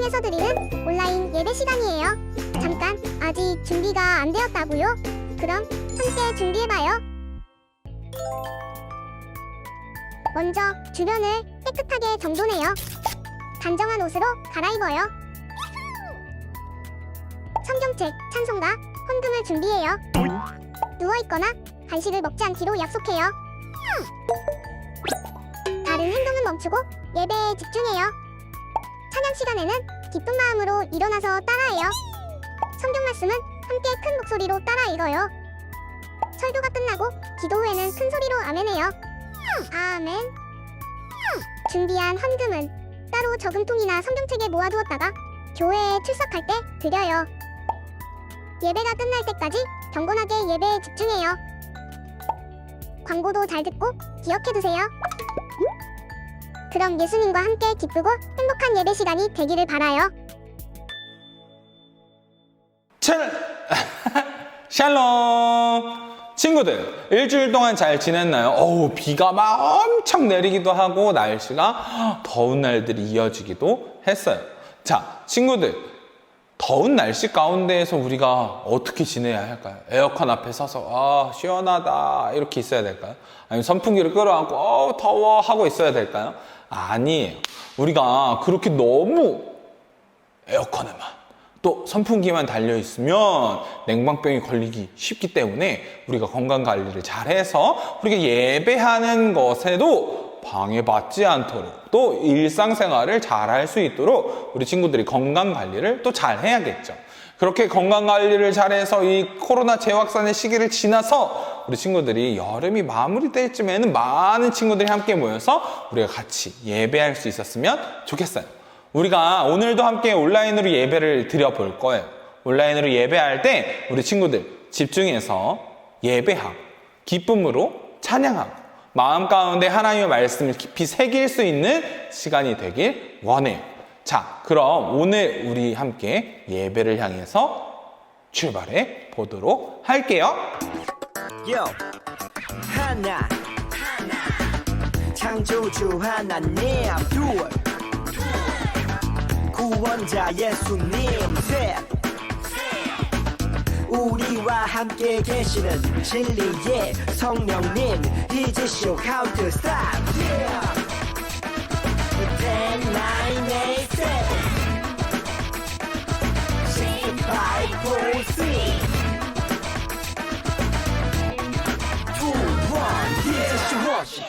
가정에서 드리는 온라인 예배 시간이에요. 잠깐, 아직 준비가 안 되었다고요? 그럼 함께 준비해봐요. 먼저 주변을 깨끗하게 정돈해요. 단정한 옷으로 갈아입어요. 성경책, 찬송가, 헌금을 준비해요. 누워있거나 간식을 먹지 않기로 약속해요. 다른 행동은 멈추고 예배에 집중해요. 찬양 시간에는 기쁜 마음으로 일어나서 따라해요. 성경 말씀은 함께 큰 목소리로 따라 읽어요. 설교가 끝나고 기도 후에는 큰 소리로 아멘해요. 아멘. 준비한 헌금은 따로 저금통이나 성경책에 모아두었다가 교회에 출석할 때 드려요. 예배가 끝날 때까지 경건하게 예배에 집중해요. 광고도 잘 듣고 기억해두세요. 그럼 예수님과 함께 기쁘고 행복한 예배 시간이 되기를 바라요. 샬롬! 친구들, 일주일 동안 잘 지냈나요? 비가 막 엄청 내리기도 하고 날씨가 더운 날들이 이어지기도 했어요. 자, 친구들, 더운 날씨 가운데에서 우리가 어떻게 지내야 할까요? 에어컨 앞에 서서 시원하다 이렇게 있어야 될까요? 아니면 선풍기를 끌어안고 더워 하고 있어야 될까요? 아니에요. 우리가 그렇게 너무 에어컨에만 또 선풍기만 달려있으면 냉방병이 걸리기 쉽기 때문에 우리가 건강관리를 잘해서 우리가 예배하는 것에도 방해받지 않도록 또 일상생활을 잘할 수 있도록 우리 친구들이 건강관리를 또 잘 해야겠죠. 그렇게 건강관리를 잘해서 이 코로나 재확산의 시기를 지나서 우리 친구들이 여름이 마무리될 쯤에는 많은 친구들이 함께 모여서 우리가 같이 예배할 수 있었으면 좋겠어요. 우리가 오늘도 함께 온라인으로 예배를 드려볼 거예요. 온라인으로 예배할 때 우리 친구들 집중해서 예배하고 기쁨으로 찬양하고 마음 가운데 하나님의 말씀을 깊이 새길 수 있는 시간이 되길 원해요. 자, 그럼 오늘 우리 함께 예배를 향해서 출발해 보도록 할게요. 하나 창조주 하나님 둘 구원자 예수님 셋 우리와 함께 계시는 진리의 성령님 이제 쇼 카운트 스탑 10, 9, 8, 7 5, 4, 3 2, 1 이제 쇼 워십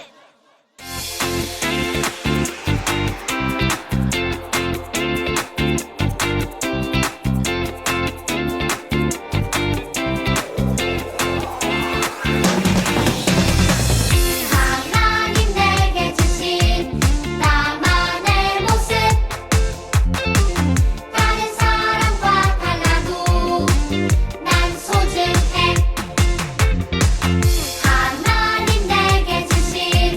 하나님 내게 주신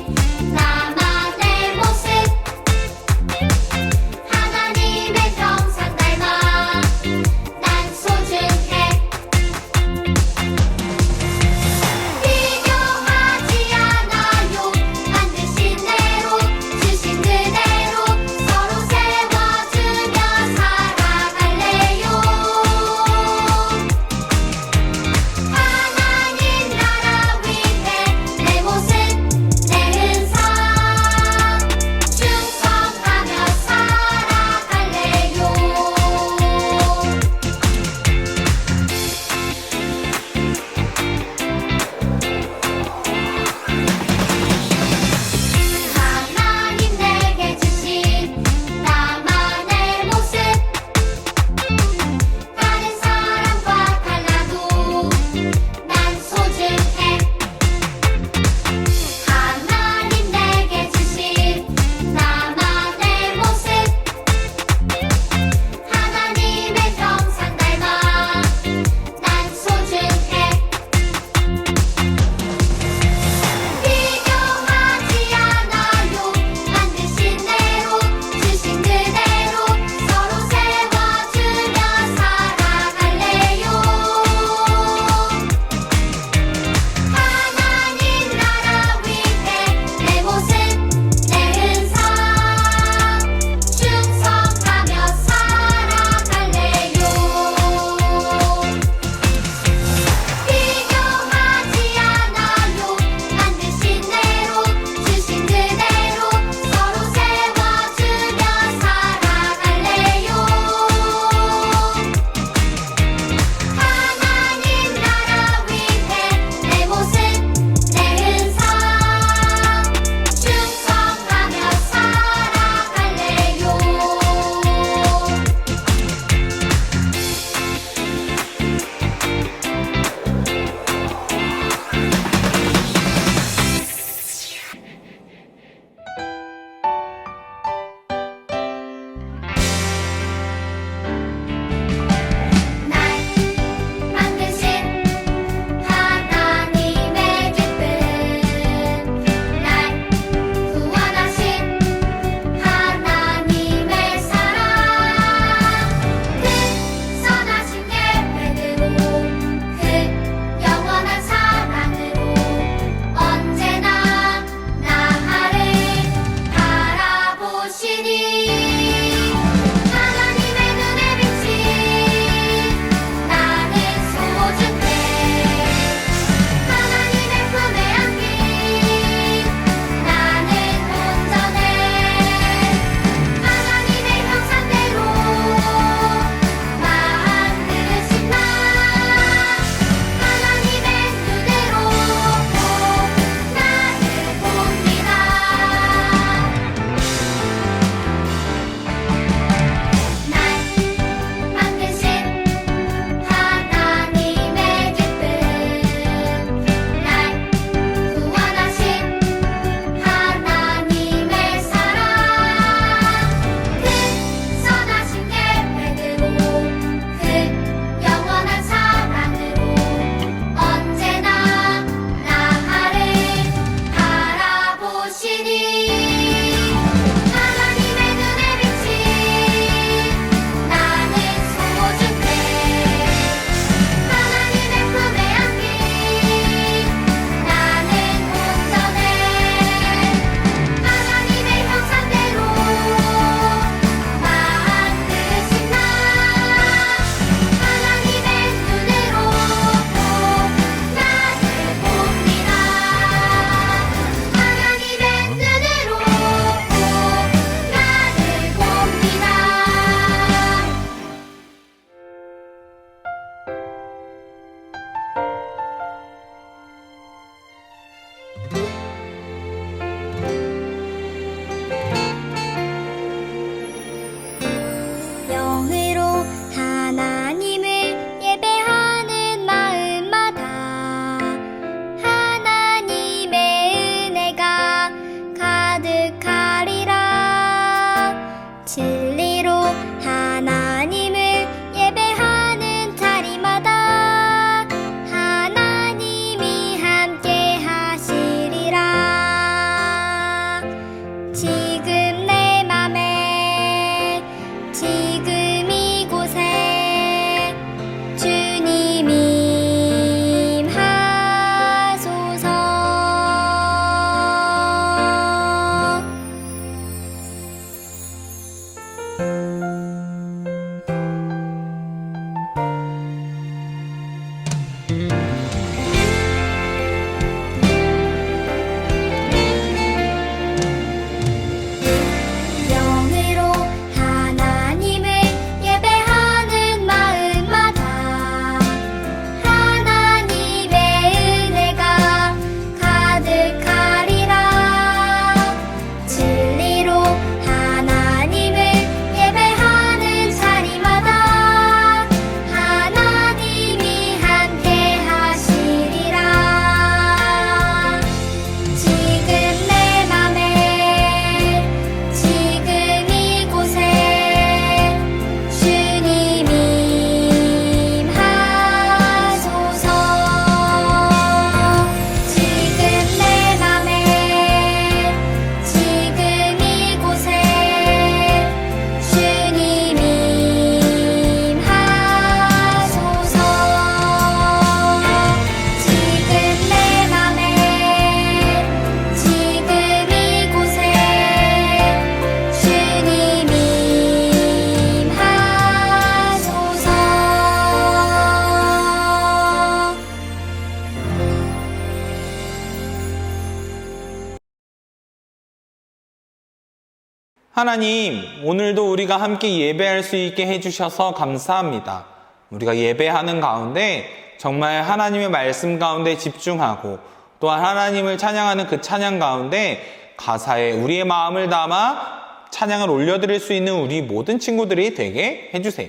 하나님, 오늘도 우리가 함께 예배할 수 있게 해주셔서 감사합니다. 우리가 예배하는 가운데 정말 하나님의 말씀 가운데 집중하고 또한 하나님을 찬양하는 그 찬양 가운데 가사에 우리의 마음을 담아 찬양을 올려드릴 수 있는 우리 모든 친구들이 되게 해주세요.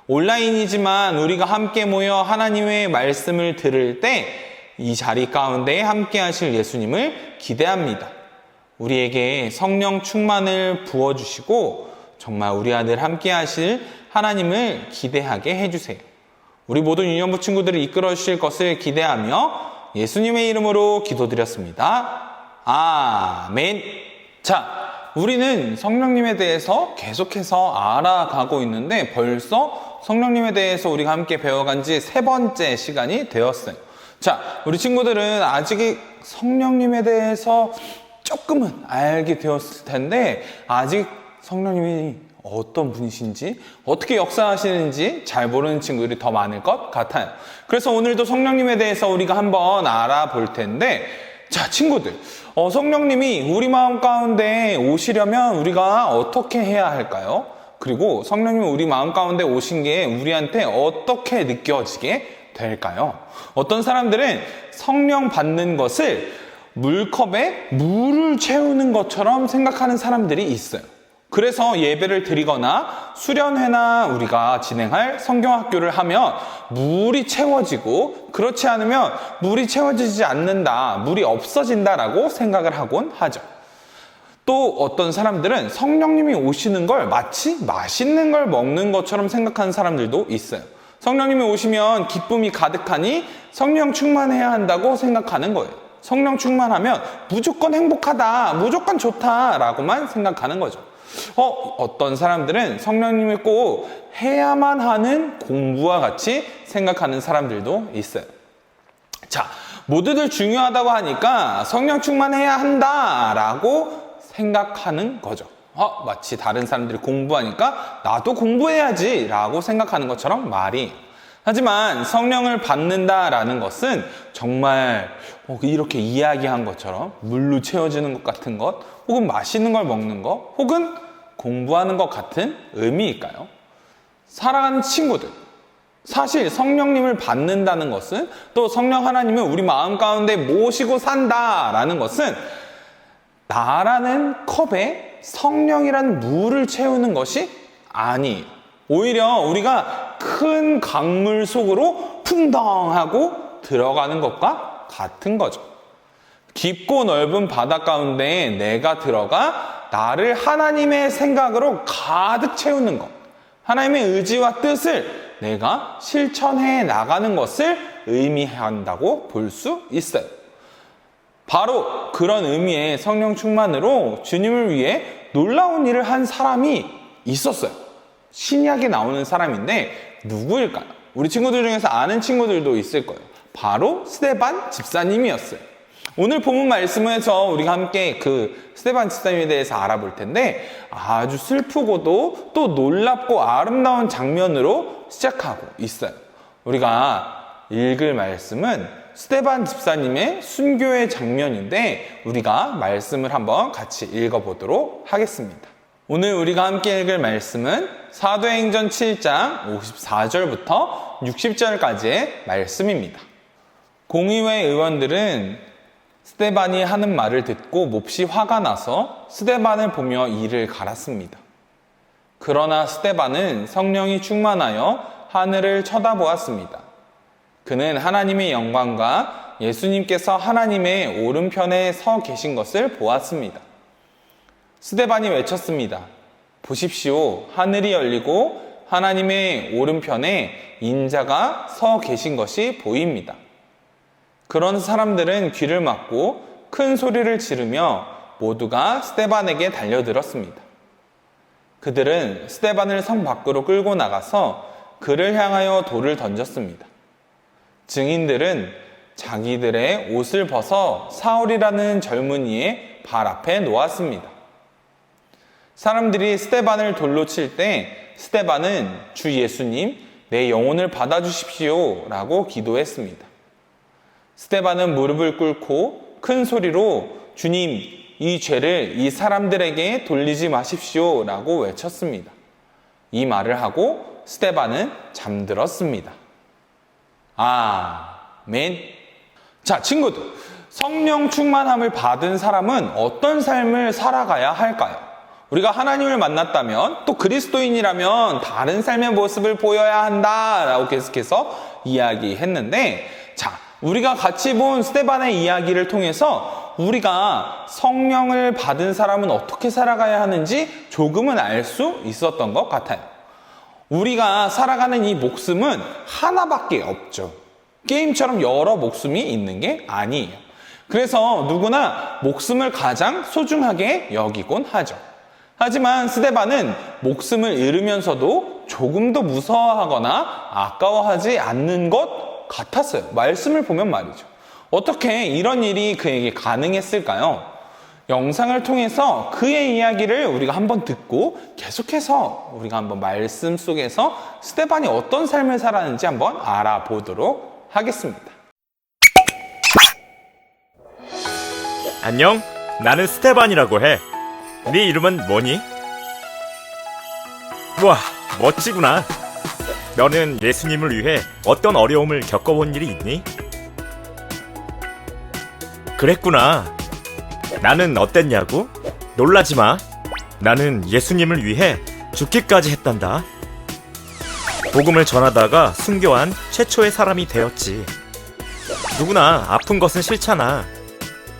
온라인이지만 우리가 함께 모여 하나님의 말씀을 들을 때 이 자리 가운데 함께 하실 예수님을 기대합니다. 우리에게 성령 충만을 부어주시고 정말 우리 아들 함께 하실 하나님을 기대하게 해주세요. 우리 모든 유년부 친구들을 이끌어 주실 것을 기대하며 예수님의 이름으로 기도드렸습니다. 아멘. 자, 우리는 성령님에 대해서 계속해서 알아가고 있는데 벌써 성령님에 대해서 우리가 함께 배워간 지 3번째 시간이 되었어요. 자, 우리 친구들은 아직 성령님에 대해서 조금은 알게 되었을 텐데 아직 성령님이 어떤 분이신지 어떻게 역사하시는지 잘 모르는 친구들이 더 많을 것 같아요. 그래서 오늘도 성령님에 대해서 우리가 한번 알아볼 텐데 자, 친구들, 성령님이 우리 마음 가운데 오시려면 우리가 어떻게 해야 할까요? 그리고 성령님이 우리 마음 가운데 오신 게 우리한테 어떻게 느껴지게 될까요? 어떤 사람들은 성령 받는 것을 물컵에 물을 채우는 것처럼 생각하는 사람들이 있어요. 그래서 예배를 드리거나 수련회나 우리가 진행할 성경학교를 하면 물이 채워지고 그렇지 않으면 물이 채워지지 않는다, 물이 없어진다라고 생각을 하곤 하죠. 또 어떤 사람들은 성령님이 오시는 걸 마치 맛있는 걸 먹는 것처럼 생각하는 사람들도 있어요. 성령님이 오시면 기쁨이 가득하니 성령 충만해야 한다고 생각하는 거예요. 성령 충만하면 무조건 행복하다, 무조건 좋다라고만 생각하는 거죠. 어떤 사람들은 성령님을 꼭 해야만 하는 공부와 같이 생각하는 사람들도 있어요. 자, 모두들 중요하다고 하니까 성령 충만해야 한다라고 생각하는 거죠. 마치 다른 사람들이 공부하니까 나도 공부해야지 라고 생각하는 것처럼 말이. 하지만 성령을 받는다라는 것은 정말 이렇게 이야기한 것처럼 물로 채워지는 것 같은 것, 혹은 맛있는 걸 먹는 것, 혹은 공부하는 것 같은 의미일까요? 사랑하는 친구들, 사실 성령님을 받는다는 것은 또 성령 하나님을 우리 마음 가운데 모시고 산다라는 것은 나라는 컵에 성령이란 물을 채우는 것이 아니에요. 오히려 우리가 큰 강물 속으로 풍덩하고 들어가는 것과 같은 거죠. 깊고 넓은 바다 가운데 내가 들어가 나를 하나님의 생각으로 가득 채우는 것, 하나님의 의지와 뜻을 내가 실천해 나가는 것을 의미한다고 볼 수 있어요. 바로 그런 의미의 성령 충만으로 주님을 위해 놀라운 일을 한 사람이 있었어요. 신약에 나오는 사람인데 누구일까요? 우리 친구들 중에서 아는 친구들도 있을 거예요. 바로 스데반 집사님이었어요. 오늘 본문 말씀에서 우리가 함께 그 스데반 집사님에 대해서 알아볼 텐데 아주 슬프고도 또 놀랍고 아름다운 장면으로 시작하고 있어요. 우리가 읽을 말씀은 스데반 집사님의 순교의 장면인데 우리가 말씀을 한번 같이 읽어보도록 하겠습니다. 오늘 우리가 함께 읽을 말씀은 사도행전 7장 54절부터 60절까지의 말씀입니다. 공의회 의원들은 스데반이 하는 말을 듣고 몹시 화가 나서 스데반을 보며 이를 갈았습니다. 그러나 스데반은 성령이 충만하여 하늘을 쳐다보았습니다. 그는 하나님의 영광과 예수님께서 하나님의 오른편에 서 계신 것을 보았습니다. 스데반이 외쳤습니다. 보십시오. 하늘이 열리고 하나님의 오른편에 인자가 서 계신 것이 보입니다. 그런 사람들은 귀를 막고 큰 소리를 지르며 모두가 스데반에게 달려들었습니다. 그들은 스데반을 성 밖으로 끌고 나가서 그를 향하여 돌을 던졌습니다. 증인들은 자기들의 옷을 벗어 사울이라는 젊은이의 발 앞에 놓았습니다. 사람들이 스데반을 돌로 칠 때 스데반은 주 예수님, 내 영혼을 받아주십시오 라고 기도했습니다. 스데반은 무릎을 꿇고 큰 소리로 주님, 이 죄를 이 사람들에게 돌리지 마십시오 라고 외쳤습니다. 이 말을 하고 스데반은 잠들었습니다. 아멘. 자, 친구들, 성령 충만함을 받은 사람은 어떤 삶을 살아가야 할까요? 우리가 하나님을 만났다면, 또 그리스도인이라면 다른 삶의 모습을 보여야 한다라고 계속해서 이야기했는데, 자, 우리가 같이 본 스데반의 이야기를 통해서 우리가 성령을 받은 사람은 어떻게 살아가야 하는지 조금은 알 수 있었던 것 같아요. 우리가 살아가는 이 목숨은 하나밖에 없죠. 게임처럼 여러 목숨이 있는 게 아니에요. 그래서 누구나 목숨을 가장 소중하게 여기곤 하죠. 하지만 스데반은 목숨을 잃으면서도 조금도 무서워하거나 아까워하지 않는 것 같았어요. 말씀을 보면 말이죠. 어떻게 이런 일이 그에게 가능했을까요? 영상을 통해서 그의 이야기를 우리가 한번 듣고 계속해서 우리가 한번 말씀 속에서 스데반이 어떤 삶을 살았는지 한번 알아보도록 하겠습니다. 안녕, 나는 스테반이라고 해. 네 이름은 뭐니? 우와, 멋지구나. 너는 예수님을 위해 어떤 어려움을 겪어본 일이 있니? 그랬구나. 나는 어땠냐고? 놀라지 마. 나는 예수님을 위해 죽기까지 했단다. 복음을 전하다가 순교한 최초의 사람이 되었지. 누구나 아픈 것은 싫잖아.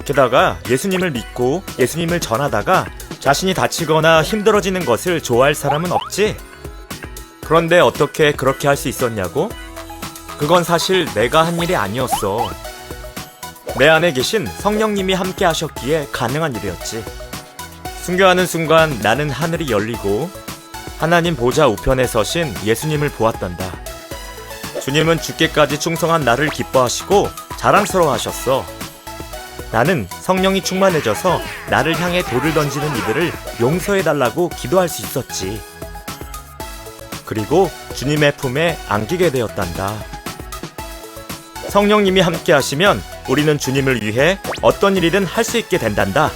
게다가 예수님을 믿고 예수님을 전하다가 자신이 다치거나 힘들어지는 것을 좋아할 사람은 없지. 그런데 어떻게 그렇게 할 수 있었냐고? 그건 사실 내가 한 일이 아니었어. 내 안에 계신 성령님이 함께 하셨기에 가능한 일이었지. 순교하는 순간 나는 하늘이 열리고 하나님 보좌 우편에 서신 예수님을 보았단다. 주님은 죽기까지 충성한 나를 기뻐하시고 자랑스러워하셨어. 나는 성령이 충만해져서 나를 향해 돌을 던지는 이들을 용서해달라고 기도할 수 있었지. 그리고 주님의 품에 안기게 되었단다. 성령님이 함께 하시면 우리는 주님을 위해 어떤 일이든 할 수 있게 된단다.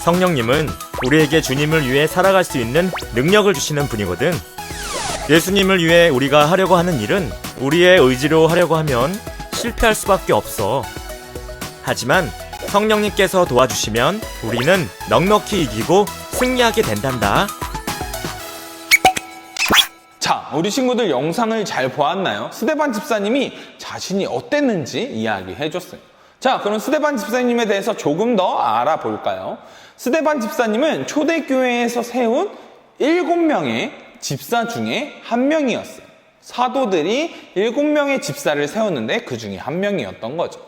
성령님은 우리에게 주님을 위해 살아갈 수 있는 능력을 주시는 분이거든. 예수님을 위해 우리가 하려고 하는 일은 우리의 의지로 하려고 하면 실패할 수밖에 없어. 하지만 성령님께서 도와주시면 우리는 넉넉히 이기고 승리하게 된단다. 자, 우리 친구들 영상을 잘 보았나요? 스데반 집사님이 자신이 어땠는지 이야기해줬어요. 자, 그럼 스데반 집사님에 대해서 조금 더 알아볼까요? 스데반 집사님은 초대교회에서 세운 7명의 집사 중에 한 명이었어요. 사도들이 7명의 집사를 세웠는데 그 중에 한 명이었던 거죠.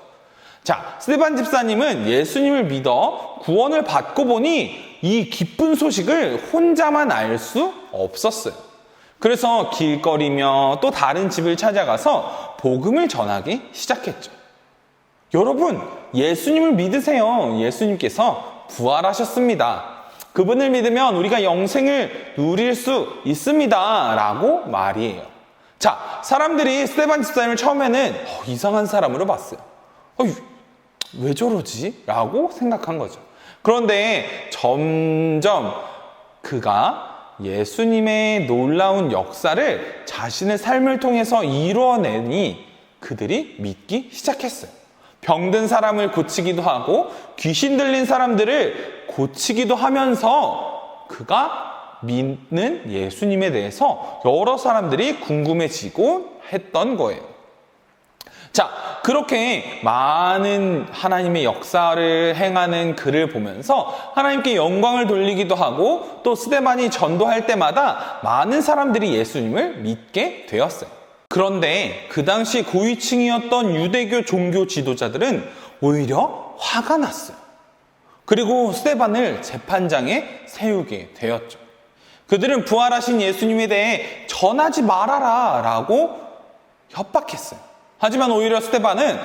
자, 스데반 집사님은 예수님을 믿어 구원을 받고 보니 이 기쁜 소식을 혼자만 알 수 없었어요. 그래서 길거리며 또 다른 집을 찾아가서 복음을 전하기 시작했죠. 여러분, 예수님을 믿으세요. 예수님께서 부활하셨습니다. 그분을 믿으면 우리가 영생을 누릴 수 있습니다. 라고 말이에요. 자, 사람들이 스데반 집사님을 처음에는 이상한 사람으로 봤어요. 왜 저러지? 라고 생각한 거죠. 그런데 점점 그가 예수님의 놀라운 역사를 자신의 삶을 통해서 이루어내니 그들이 믿기 시작했어요. 병든 사람을 고치기도 하고 귀신 들린 사람들을 고치기도 하면서 그가 믿는 예수님에 대해서 여러 사람들이 궁금해지고 했던 거예요. 자, 그렇게 많은 하나님의 역사를 행하는 그를 보면서 하나님께 영광을 돌리기도 하고 또 스데반이 전도할 때마다 많은 사람들이 예수님을 믿게 되었어요. 그런데 그 당시 고위층이었던 유대교 종교 지도자들은 오히려 화가 났어요. 그리고 스데반을 재판장에 세우게 되었죠. 그들은 부활하신 예수님에 대해 전하지 말아라 라고 협박했어요. 하지만 오히려 스데반은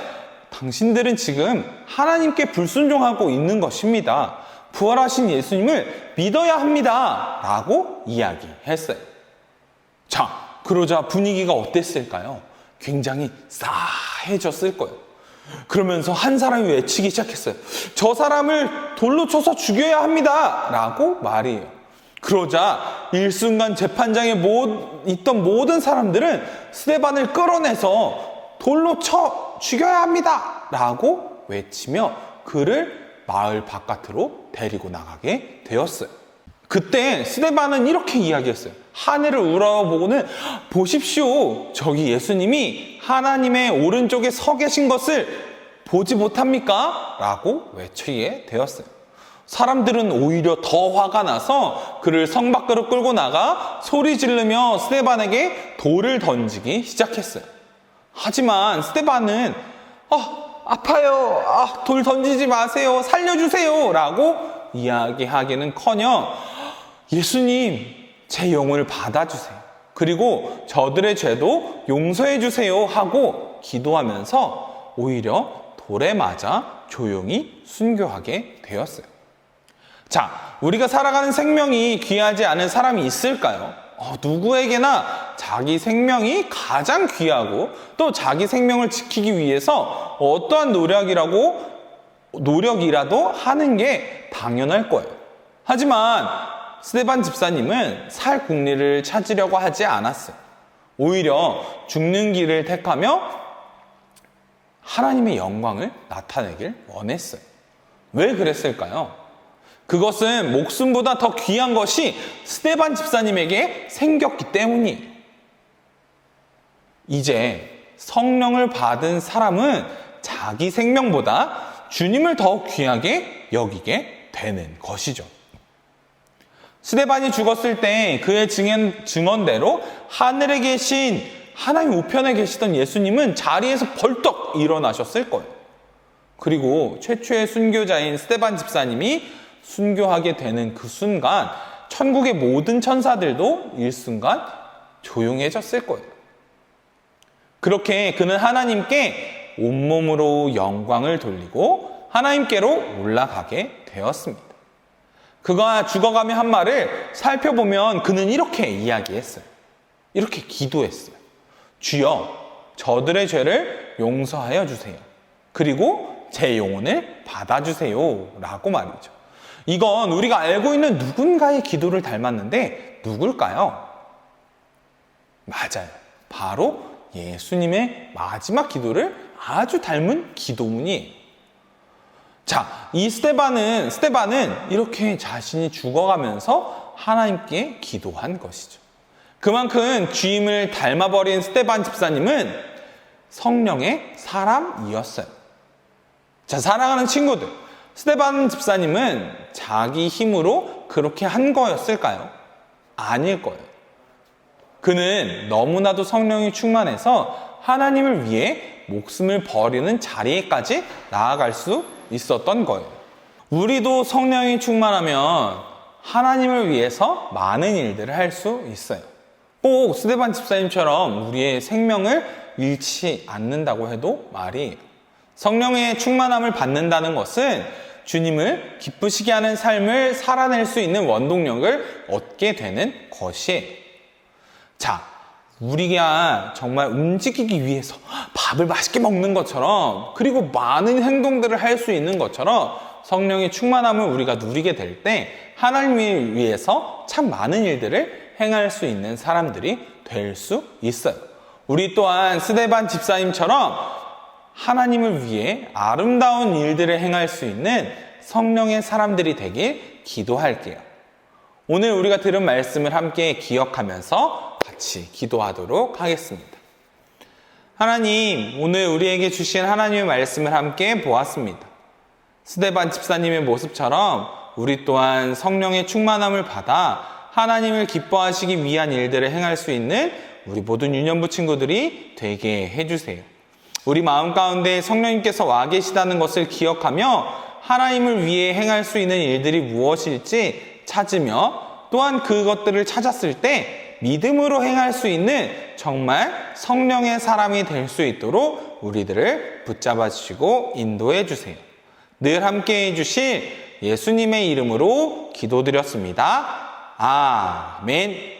당신들은 지금 하나님께 불순종하고 있는 것입니다. 부활하신 예수님을 믿어야 합니다. 라고 이야기했어요. 자, 그러자 분위기가 어땠을까요? 굉장히 싸해졌을 거예요. 그러면서 한 사람이 외치기 시작했어요. 저 사람을 돌로 쳐서 죽여야 합니다. 라고 말이에요. 그러자 일순간 재판장에 있던 모든 사람들은 스데반을 끌어내서 돌로 쳐 죽여야 합니다. 라고 외치며 그를 마을 바깥으로 데리고 나가게 되었어요. 그때 스데반은 이렇게 이야기했어요. 하늘을 우러러보고는 보십시오. 저기 예수님이 하나님의 오른쪽에 서 계신 것을 보지 못합니까? 라고 외치게 되었어요. 사람들은 오히려 더 화가 나서 그를 성 밖으로 끌고 나가 소리 지르며 스데반에게 돌을 던지기 시작했어요. 하지만 스데반은 아파요. 돌 던지지 마세요. 살려주세요. 라고 이야기하기는커녕 예수님, 제 영혼을 받아주세요. 그리고 저들의 죄도 용서해 주세요 하고 기도하면서 오히려 돌에 맞아 조용히 순교하게 되었어요. 자, 우리가 살아가는 생명이 귀하지 않은 사람이 있을까요? 누구에게나 자기 생명이 가장 귀하고 또 자기 생명을 지키기 위해서 어떠한 노력이라도 하는 게 당연할 거예요. 하지만 스데반 집사님은 살 국리를 찾으려고 하지 않았어요. 오히려 죽는 길을 택하며 하나님의 영광을 나타내길 원했어요. 왜 그랬을까요? 그것은 목숨보다 더 귀한 것이 스데반 집사님에게 생겼기 때문이에요. 이제 성령을 받은 사람은 자기 생명보다 주님을 더 귀하게 여기게 되는 것이죠. 스데반이 죽었을 때 그의 증언대로 하늘에 계신 하나님 우편에 계시던 예수님은 자리에서 벌떡 일어나셨을 거예요. 그리고 최초의 순교자인 스데반 집사님이 순교하게 되는 그 순간 천국의 모든 천사들도 일순간 조용해졌을 거예요. 그렇게 그는 하나님께 온몸으로 영광을 돌리고 하나님께로 올라가게 되었습니다. 그가 죽어가며 한 말을 살펴보면 그는 이렇게 이야기했어요. 이렇게 기도했어요. 주여, 저들의 죄를 용서하여 주세요. 그리고 제 영혼을 받아주세요. 라고 말이죠. 이건 우리가 알고 있는 누군가의 기도를 닮았는데 누굴까요? 맞아요. 바로 예수님의 마지막 기도를 아주 닮은 기도문이에요. 자, 이 스데반은 이렇게 자신이 죽어가면서 하나님께 기도한 것이죠. 그만큼 주임을 닮아버린 스데반 집사님은 성령의 사람이었어요. 자, 사랑하는 친구들, 스데반 집사님은 자기 힘으로 그렇게 한 거였을까요? 아닐 거예요. 그는 너무나도 성령이 충만해서 하나님을 위해 목숨을 버리는 자리에까지 나아갈 수 있었던 거예요. 우리도 성령이 충만하면 하나님을 위해서 많은 일들을 할 수 있어요. 꼭 스데반 집사님처럼 우리의 생명을 잃지 않는다고 해도 말이에요. 성령의 충만함을 받는다는 것은 주님을 기쁘시게 하는 삶을 살아낼 수 있는 원동력을 얻게 되는 것이에요. 자, 우리가 정말 움직이기 위해서 밥을 맛있게 먹는 것처럼, 그리고 많은 행동들을 할 수 있는 것처럼 성령의 충만함을 우리가 누리게 될 때 하나님을 위해서 참 많은 일들을 행할 수 있는 사람들이 될 수 있어요. 우리 또한 스데반 집사님처럼 하나님을 위해 아름다운 일들을 행할 수 있는 성령의 사람들이 되길 기도할게요. 오늘 우리가 들은 말씀을 함께 기억하면서 같이 기도하도록 하겠습니다. 하나님, 오늘 우리에게 주신 하나님의 말씀을 함께 보았습니다. 스데반 집사님의 모습처럼 우리 또한 성령의 충만함을 받아 하나님을 기뻐하시기 위한 일들을 행할 수 있는 우리 모든 유년부 친구들이 되게 해주세요. 우리 마음 가운데 성령님께서 와 계시다는 것을 기억하며 하나님을 위해 행할 수 있는 일들이 무엇일지 찾으며, 또한 그것들을 찾았을 때 믿음으로 행할 수 있는 정말 성령의 사람이 될 수 있도록 우리들을 붙잡아 주시고 인도해 주세요. 늘 함께 해주실 예수님의 이름으로 기도드렸습니다. 아멘.